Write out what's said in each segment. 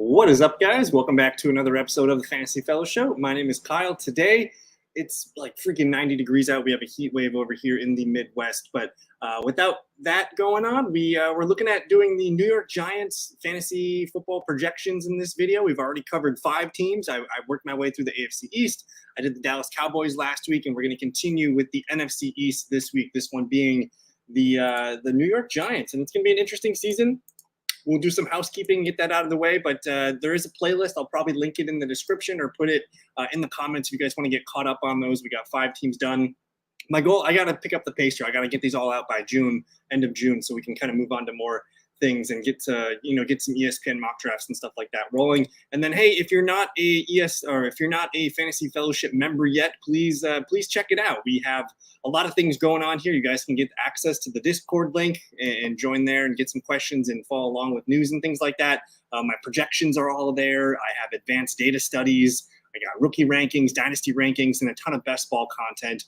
What is up, guys? Welcome back to another episode of the Fantasy Fellow Show. My name is Kyle. Today, it's like freaking 90 degrees out. We have a heat wave over here in the Midwest. But without that going on, we're looking at doing the New York Giants fantasy football projections in this video. We've already covered 5 teams. I worked my way through the AFC East. I did the Dallas Cowboys last week, and we're going to continue with the NFC East this week, this one being the New York Giants. And it's going to be an interesting season. We'll do some housekeeping, get that out of the way, but there is a playlist. I'll probably link it in the description or put it in the comments if you guys want to get caught up on those. We got 5 teams done. My goal, I got to pick up the pace here. I got to get these all out by June, end of June, so we can kind of move on to more things and get to, get some ESPN mock drafts and stuff like that rolling. And then, hey, if you're not a Fantasy Fellowship member yet, please check it out. We have a lot of things going on here. You guys can get access to the Discord link and join there and get some questions and follow along with news and things like that. My projections are all there. I have advanced data studies. I got rookie rankings, dynasty rankings, and a ton of best ball content,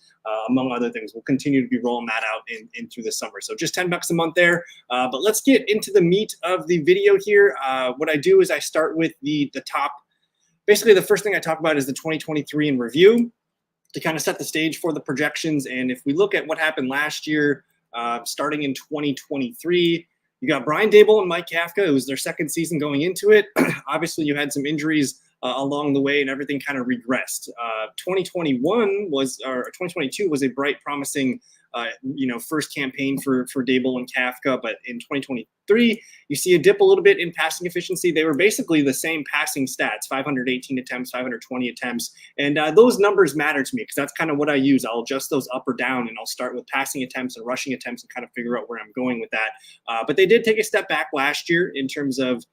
among other things. We'll continue to be rolling that out in through the summer. So just $10 a month there. But let's get into the meat of the video here. What I do is I start with the top. Basically, the first thing I talk about is the 2023 in review to kind of set the stage for the projections. And if we look at what happened last year, starting in 2023, you got Brian Daboll and Mike Kafka. It was their second season going into it. Obviously, you had some injuries along the way, and everything kind of regressed. 2022 was a bright, promising, first campaign for Daboll and Kafka. But in 2023, you see a dip a little bit in passing efficiency. They were basically the same passing stats: 518 attempts, 520 attempts, and those numbers matter to me because that's kind of what I use. I'll adjust those up or down, and I'll start with passing attempts and rushing attempts and kind of figure out where I'm going with that. But they did take a step back last year in terms of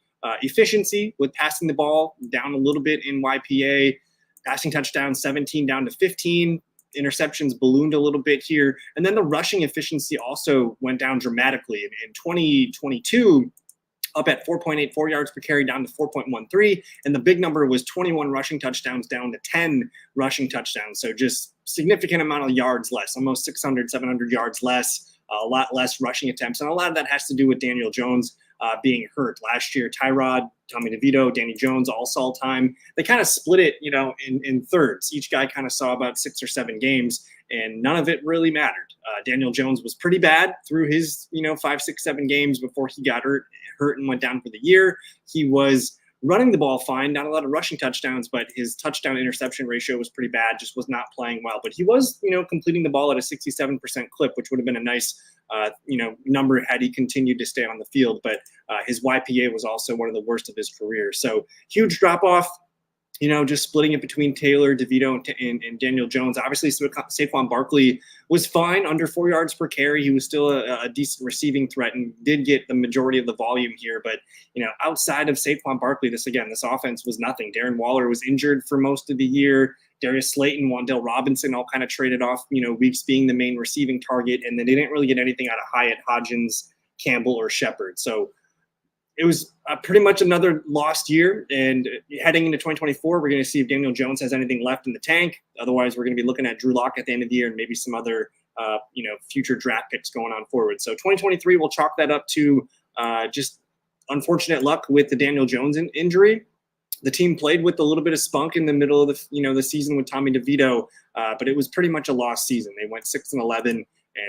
efficiency, with passing the ball down a little bit in YPA, passing touchdowns 17 down to 15, interceptions ballooned a little bit here, and then the rushing efficiency also went down dramatically. In 2022, up at 4.84 yards per carry down to 4.13, and the big number was 21 rushing touchdowns down to 10 rushing touchdowns. So just significant amount of yards less, almost 600, 700 yards less, a lot less rushing attempts, and a lot of that has to do with Daniel Jones being hurt last year. Tyrod, Tommy DeVito, Danny Jones all saw time. They kind of split it, in thirds. Each guy kind of saw about 6 or 7 games, and none of it really mattered. Daniel Jones was pretty bad through his, 5, 6, 7 games before he got hurt and went down for the year. He was running the ball fine, not a lot of rushing touchdowns, but his touchdown interception ratio was pretty bad, just was not playing well. But he was, completing the ball at a 67% clip, which would have been a nice, number had he continued to stay on the field. But his YPA was also one of the worst of his career. So huge drop off. Just splitting it between Taylor, DeVito, and Daniel Jones. Obviously, Saquon Barkley was fine, under 4 yards per carry. He was still a decent receiving threat and did get the majority of the volume here. But, outside of Saquon Barkley, this offense was nothing. Darren Waller was injured for most of the year. Darius Slayton, Wan'Dale Robinson all kind of traded off, Weeks being the main receiving target. And then they didn't really get anything out of Hyatt, Hodgins, Campbell, or Shepard. So it was pretty much another lost year. And heading into 2024, we're going to see if Daniel Jones has anything left in the tank. Otherwise, we're going to be looking at Drew Lock at the end of the year and maybe some other, future draft picks going on forward. So 2023, we'll chalk that up to just unfortunate luck with the Daniel Jones injury. The team played with a little bit of spunk in the middle of the season with Tommy DeVito, but it was pretty much a lost season. They went 6-11, and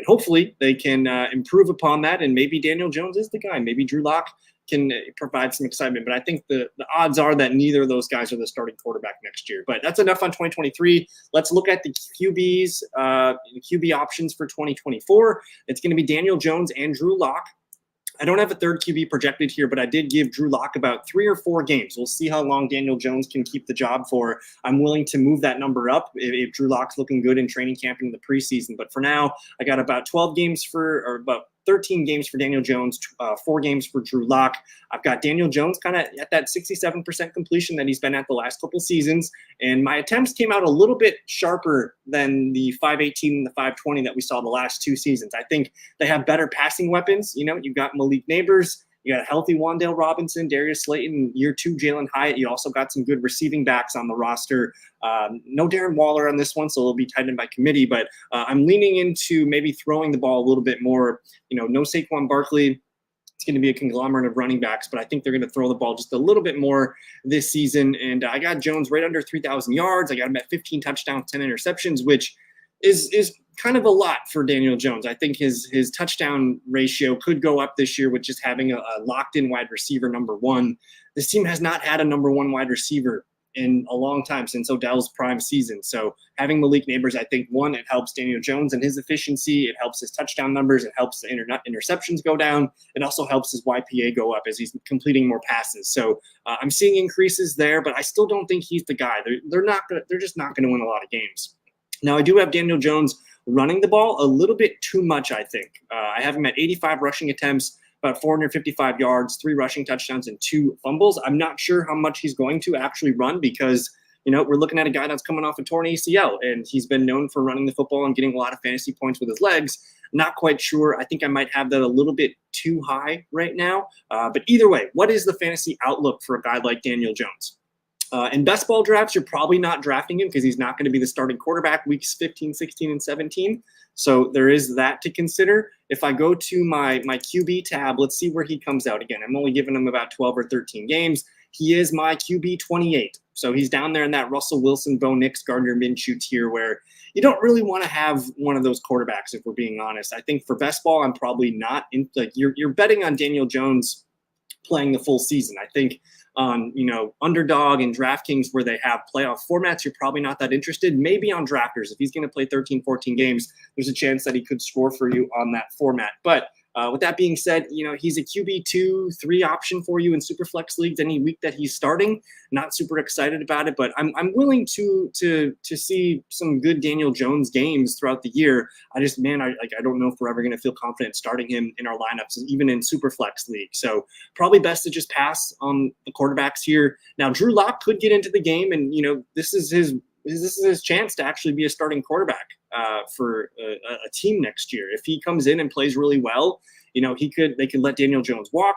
hopefully they can improve upon that. And maybe Daniel Jones is the guy. Maybe Drew Lock can provide some excitement. But I think the odds are that neither of those guys are the starting quarterback next year. But that's enough on 2023. Let's look at the QBs, the QB options for 2024. It's going to be Daniel Jones and Drew Lock. I don't have a third QB projected here, but I did give Drew Lock about 3 or 4 games. We'll see how long Daniel Jones can keep the job for. I'm willing to move that number up if Drew Lock's looking good in training camp in the preseason. But for now, I got about 12 games about 13 games for Daniel Jones, 4 games for Drew Lock. I've got Daniel Jones kind of at that 67% completion that he's been at the last couple seasons. And my attempts came out a little bit sharper than the 518 and the 520 that we saw the last 2 seasons. I think they have better passing weapons. You've got Malik Nabers. You got a healthy Wan'Dale Robinson, Darius Slayton, year 2, Jalen Hyatt. You also got some good receiving backs on the roster. No Darren Waller on this one, so it'll be tight end by committee. But I'm leaning into maybe throwing the ball a little bit more. No Saquon Barkley. It's going to be a conglomerate of running backs, but I think they're going to throw the ball just a little bit more this season. And I got Jones right under 3,000 yards. I got him at 15 touchdowns, 10 interceptions, which is kind of a lot for Daniel Jones. I think his touchdown ratio could go up this year with just having a locked-in wide receiver number one. This team has not had a number one wide receiver in a long time, since Odell's prime season. So having Malik Nabers, I think, one, it helps Daniel Jones and his efficiency. It helps his touchdown numbers. It helps the interceptions go down. It also helps his YPA go up as he's completing more passes. So I'm seeing increases there, but I still don't think he's the guy. They're just not going to win a lot of games. Now, I do have Daniel Jones running the ball a little bit too much, I think. I have him at 85 rushing attempts, about 455 yards, 3 rushing touchdowns, and 2 fumbles. I'm not sure how much he's going to actually run because, we're looking at a guy that's coming off a torn ACL, and he's been known for running the football and getting a lot of fantasy points with his legs. Not quite sure. I think I might have that a little bit too high right now. But either way, what is the fantasy outlook for a guy like Daniel Jones? In best ball drafts, you're probably not drafting him because he's not going to be the starting quarterback weeks 15, 16, and 17. So there is that to consider. If I go to my QB tab, let's see where he comes out. Again, I'm only giving him about 12 or 13 games. He is my QB 28. So he's down there in that Russell Wilson, Bo Nix, Gardner Minshew tier where you don't really want to have one of those quarterbacks, if we're being honest. I think for best ball, I'm probably not in, like, you're betting on Daniel Jones playing the full season. I think on, Underdog and DraftKings where they have playoff formats, you're probably not that interested. Maybe on Drafters, if he's going to play 13, 14 games, there's a chance that he could score for you on that format. But with that being said, he's a QB 2-3 option for you in Superflex leagues any week that he's starting. Not super excited about it, but I'm willing to see some good Daniel Jones games throughout the year. I don't know if we're ever going to feel confident starting him in our lineups, even in Superflex league. So probably best to just pass on the quarterbacks here. Now, Drew Lock could get into the game, and this is his chance to actually be a starting quarterback for a team next year. If he comes in and plays really well, they could let Daniel Jones walk.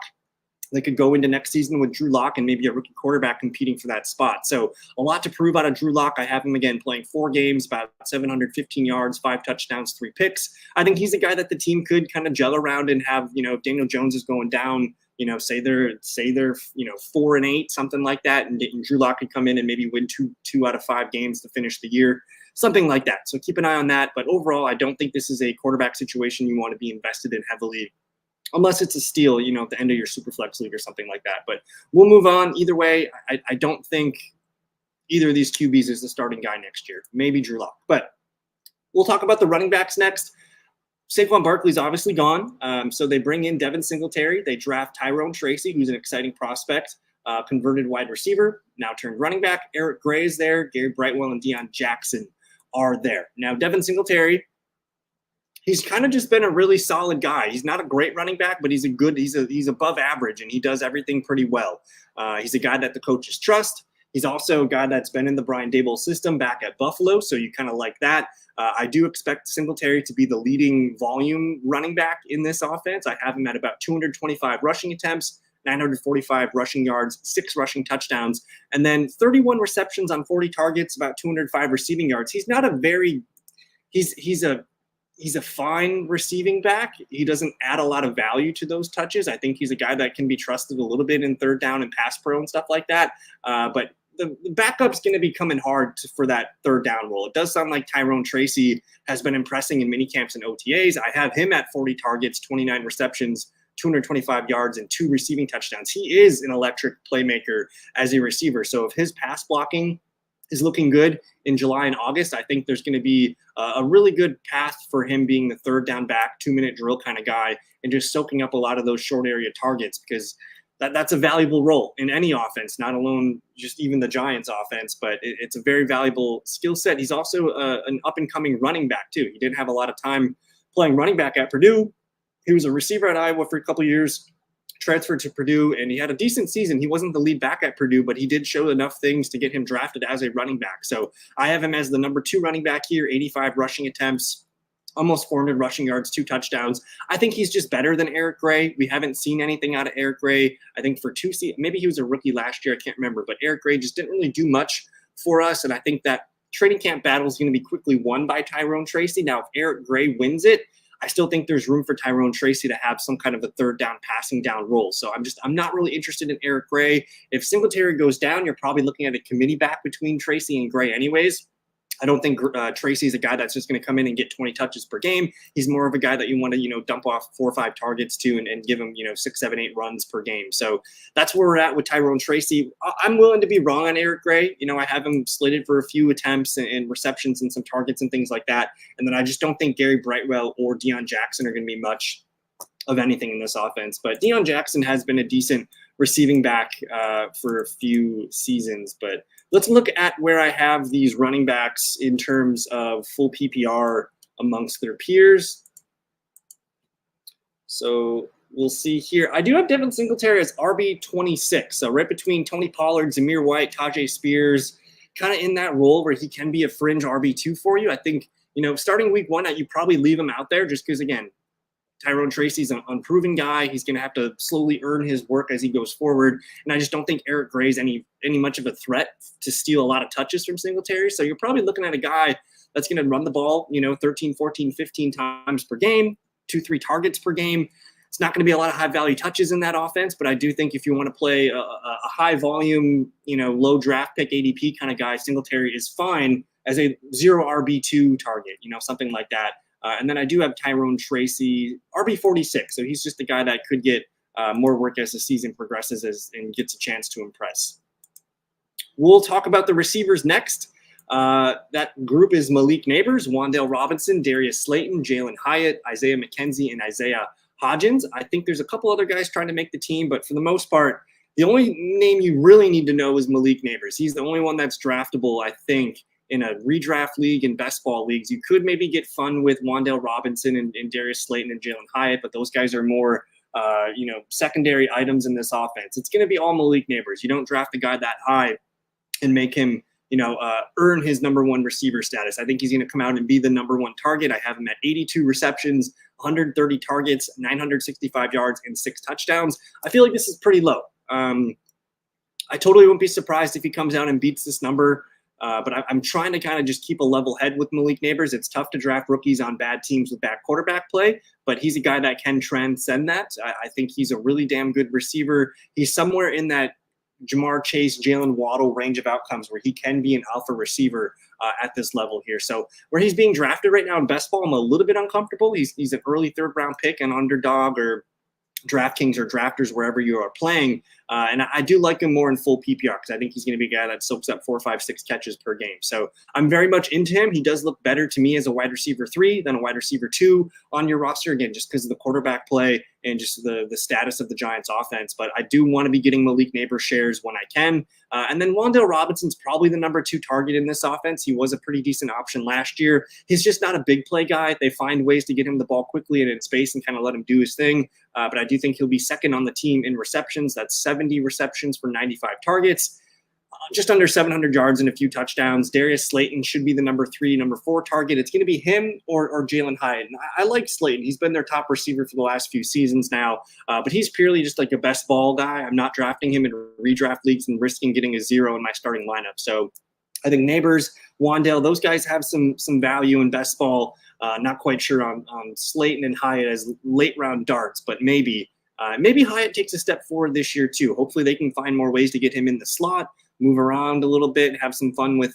They could go into next season with Drew Lock and maybe a rookie quarterback competing for that spot. So a lot to prove out of Drew Lock. I have him again playing 4 games, about 715 yards, 5 touchdowns, 3 picks. I think he's a guy that the team could kind of gel around and have, if Daniel Jones is going down, say they're 4-8, something like that, and Drew Lock could come in and maybe win two out of 5 games to finish the year, something like that. So keep an eye on that. But overall, I don't think this is a quarterback situation you want to be invested in heavily, unless it's a steal, at the end of your Superflex league or something like that. But we'll move on. Either way, I don't think either of these QBs is the starting guy next year. Maybe Drew Lock. But we'll talk about the running backs next. Saquon Barkley's obviously gone, so they bring in Devin Singletary. They draft Tyrone Tracy, who's an exciting prospect, converted wide receiver, now turned running back. Eric Gray is there. Gary Brightwell and Deion Jackson are there. Now, Devin Singletary, he's kind of just been a really solid guy. He's not a great running back, but he's above average, and he does everything pretty well. He's a guy that the coaches trust. He's also a guy that's been in the Brian Daboll system back at Buffalo, so you kind of like that. I do expect Singletary to be the leading volume running back in this offense. I have him at about 225 rushing attempts, 945 rushing yards, 6 rushing touchdowns, and then 31 receptions on 40 targets, about 205 receiving yards. He's not he's a fine receiving back. He doesn't add a lot of value to those touches. I think he's a guy that can be trusted a little bit in third down and pass pro and stuff like that. But the backup's going to be coming hard for that third down role. It does sound like Tyrone Tracy has been impressing in mini camps and OTAs. I have him at 40 targets, 29 receptions, 225 yards, and 2 receiving touchdowns. He is an electric playmaker as a receiver. So if his pass blocking is looking good in July and August, I think there's going to be a really good path for him being the third down back, 2-minute drill kind of guy, and just soaking up a lot of those short area targets, because that's a valuable role in any offense, not alone just even the Giants offense, but it's a very valuable skill set. He's also an up-and-coming running back, too. He didn't have a lot of time playing running back at Purdue. He was a receiver at Iowa for a couple of years, transferred to Purdue, and he had a decent season. He wasn't the lead back at Purdue, but he did show enough things to get him drafted as a running back. So I have him as the number 2 running back here, 85 rushing attempts, almost 400 rushing yards, 2 touchdowns. I think he's just better than Eric Gray. We haven't seen anything out of Eric Gray. I think for 2 seasons, maybe he was a rookie last year. I can't remember, but Eric Gray just didn't really do much for us. And I think that training camp battle is going to be quickly won by Tyrone Tracy. Now, if Eric Gray wins it, I still think there's room for Tyrone Tracy to have some kind of a third down passing down role. So I'm not really interested in Eric Gray. If Singletary goes down, you're probably looking at a committee back between Tracy and Gray anyways. I don't think Tracy's a guy that's just going to come in and get 20 touches per game. He's more of a guy that you want to, dump off 4 or 5 targets to and give him, 6, 7, 8 runs per game. So that's where we're at with Tyrone Tracy. I'm willing to be wrong on Eric Gray. I have him slated for a few attempts and receptions and some targets and things like that. And then I just don't think Gary Brightwell or Deion Jackson are going to be much of anything in this offense. But Deion Jackson has been a decent receiving back for a few seasons. But let's look at where I have these running backs in terms of full PPR amongst their peers. So we'll see here. I do have Devin Singletary as RB26. So right between Tony Pollard, Zamir White, Tajay Spears, kind of in that role where he can be a fringe RB2 for you. I think, starting week 1, you probably leave him out there just because, again, Tyrone Tracy's an unproven guy. He's going to have to slowly earn his work as he goes forward. And I just don't think Eric Gray's any much of a threat to steal a lot of touches from Singletary. So you're probably looking at a guy that's going to run the ball, 13, 14, 15 times per game, 2-3 targets per game. It's not going to be a lot of high value touches in that offense, but I do think if you want to play a high volume, low draft pick ADP kind of guy, Singletary is fine as a 0 RB2 target, something like that. And then I do have Tyrone Tracy, RB46. So he's just a guy that could get more work as the season progresses and gets a chance to impress. We'll talk about the receivers next. That group is Malik Nabers, Wan'Dale Robinson, Darius Slayton, Jalen Hyatt, Isaiah McKenzie, and Isaiah Hodgins. I think there's a couple other guys trying to make the team, but for the most part, the only name you really need to know is Malik Nabers. He's the only one that's draftable, I think, in a redraft league and best ball leagues. You could maybe get fun with Wan'Dale Robinson and Darius Slayton and Jalen Hyatt, but those guys are more, secondary items in this offense. It's going to be all Malik Nabers. You don't draft a guy that high and make him, earn his number 1 receiver status. I think he's going to come out and be the number 1 target. I have him at 82 receptions, 130 targets, 965 yards, and 6 touchdowns. I feel like this is pretty low. I totally won't be surprised if he comes out and beats this number. But I'm trying to kind of just keep a level head with Malik Nabers. It's tough to draft rookies on bad teams with bad quarterback play, but he's a guy that can transcend that. I think he's a really damn good receiver. He's somewhere in that Jamar Chase, Jalen Waddle range of outcomes where he can be an alpha receiver at this level here. So where he's being drafted right now in best ball, I'm a little bit uncomfortable. He's an early 3rd round pick, an underdog, or DraftKings or drafters, wherever you are playing. And I do like him more in full PPR because I think he's going to be a guy that soaks up 4, 5, 6 catches per game. So I'm very much into him. He does look better to me as a wide receiver 3 than a wide receiver 2 on your roster, again, just because of the quarterback play and just the status of the Giants offense. But I do want to be getting Malik Nabers shares when I can. And then Wan'Dale Robinson's probably the number 2 target in this offense. He was a pretty decent option last year. He's just not a big play guy. They find ways to get him the ball quickly and in space and kind of let him do his thing. But I do think he'll be second on the team in receptions. That's 70 receptions for 95 targets, just under 700 yards and a few touchdowns. Darius Slayton should be the number 3, number 4 target. It's going to be him or Jalen Hyatt. And I like Slayton. He's been their top receiver for the last few seasons now, but he's purely just like a best ball guy. I'm not drafting him in redraft leagues and risking getting a 0 in my starting lineup. So I think Nabers, Wan'Dale, those guys have some value in best ball. Not quite sure on Slayton and Hyatt as late round darts, but maybe Hyatt takes a step forward this year too. Hopefully they can find more ways to get him in the slot, move around a little bit, and have some fun with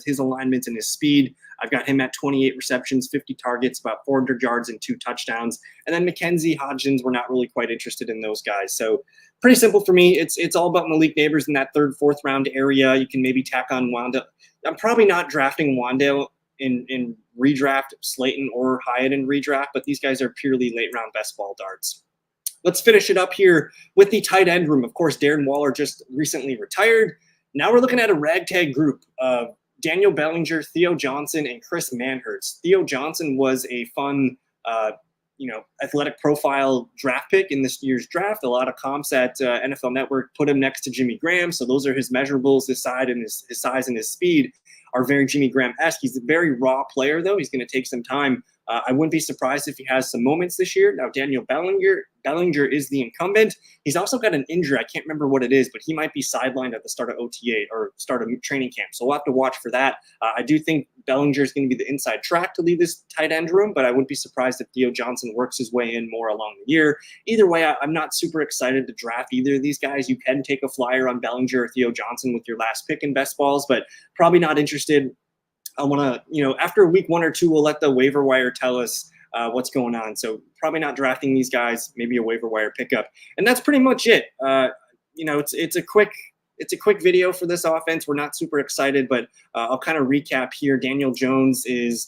his alignments and his speed. I've got him at 28 receptions, 50 targets, about 400 yards and 2 touchdowns. And then McKenzie, Hodgins, we're not really quite interested in those guys. So pretty simple for me. It's all about Malik Nabers in that 3rd, 4th round area. You can maybe tack on Wan'Dale. I'm probably not drafting Wan'Dale in redraft, Slayton or Hyatt in redraft, but these guys are purely late round best ball darts. Let's finish it up here with the tight end room. Of course, Darren Waller just recently retired. Now we're looking at a ragtag group of Daniel Bellinger, Theo Johnson, and Chris Manhertz. Theo Johnson was a fun, athletic profile draft pick in this year's draft. A lot of comps at NFL Network put him next to Jimmy Graham. So those are his measurables, his size and his speed are very Jimmy Graham-esque. He's a very raw player, though. He's going to take some time. I wouldn't be surprised if he has some moments this year. Now, Daniel Bellinger is the incumbent. He's also got an injury. I can't remember what it is, but he might be sidelined at the start of OTA or start of training camp. So we'll have to watch for that. I do think Bellinger is going to be the inside track to lead this tight end room, but I wouldn't be surprised if Theo Johnson works his way in more along the year. Either way, I'm not super excited to draft either of these guys. You can take a flyer on Bellinger or Theo Johnson with your last pick in best balls, but probably not interested. I want to, after week 1 or 2, we'll let the waiver wire tell us what's going on. So probably not drafting these guys, maybe a waiver wire pickup. And that's pretty much it. It's a quick video for this offense. We're not super excited, but I'll kind of recap here. Daniel Jones is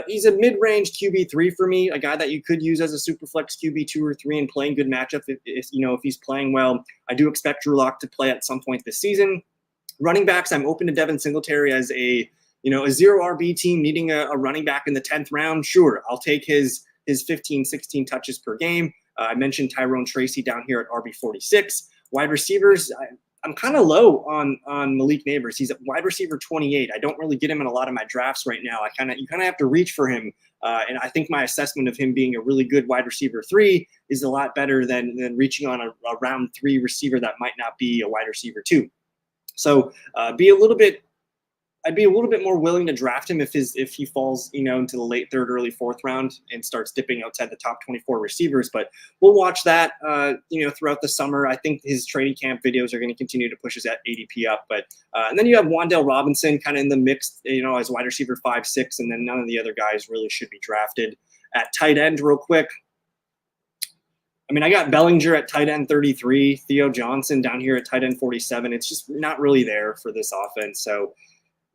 he's a mid-range QB3 for me, a guy that you could use as a super flex QB2 or 3 and playing good matchup if he's playing well. I do expect Drew Lock to play at some point this season. Running backs, I'm open to Devin Singletary as a 0 RB team needing a running back in the 10th round. Sure, I'll take his 15, 16 touches per game. I mentioned Tyrone Tracy down here at RB 46. Wide receivers, I'm kind of low on Malik Nabers. He's at wide receiver 28. I don't really get him in a lot of my drafts right now. You kind of have to reach for him, and I think my assessment of him being a really good wide receiver 3 is a lot better than reaching on a round 3 receiver that might not be a wide receiver 2. So I'd be a little bit more willing to draft him if he falls, into the late 3rd, early 4th round and starts dipping outside the top 24 receivers. But we'll watch that, throughout the summer. I think his training camp videos are going to continue to push his ADP up. But and then you have Wan'Dale Robinson kind of in the mix, as wide receiver 5, 6, and then none of the other guys really should be drafted. At tight end, real quick, I got Bellinger at tight end 33, Theo Johnson down here at tight end 47. It's just not really there for this offense. So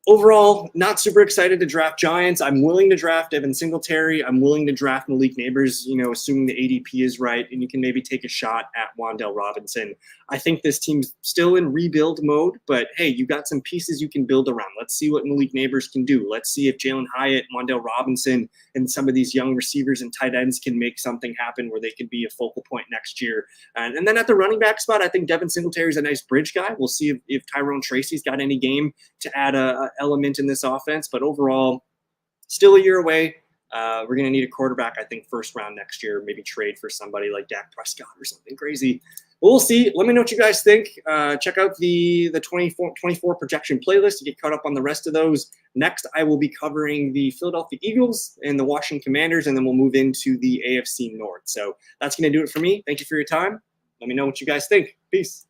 overall, not super excited to draft Giants. I'm willing to draft Devin Singletary. I'm willing to draft Malik Nabers, assuming the ADP is right, and you can maybe take a shot at Wan'Dale Robinson. I think this team's still in rebuild mode, but hey, you got some pieces you can build around. Let's see what Malik Nabers can do. Let's see if Jalen Hyatt, Wan'Dale Robinson, and some of these young receivers and tight ends can make something happen where they can be a focal point next year. And then at the running back spot, I think Devin Singletary is a nice bridge guy. We'll see if Tyrone Tracy's got any game to add a element in this offense, but overall, still a year away. We're going to need a quarterback, I think, 1st round next year, maybe trade for somebody like Dak Prescott or something crazy. We'll see. Let me know what you guys think. Check out the 24 projection playlist to get caught up on the rest of those. Next, I will be covering the Philadelphia Eagles and the Washington Commanders, and then we'll move into the AFC North. So that's going to do it for me. Thank you for your time. Let me know what you guys think. Peace.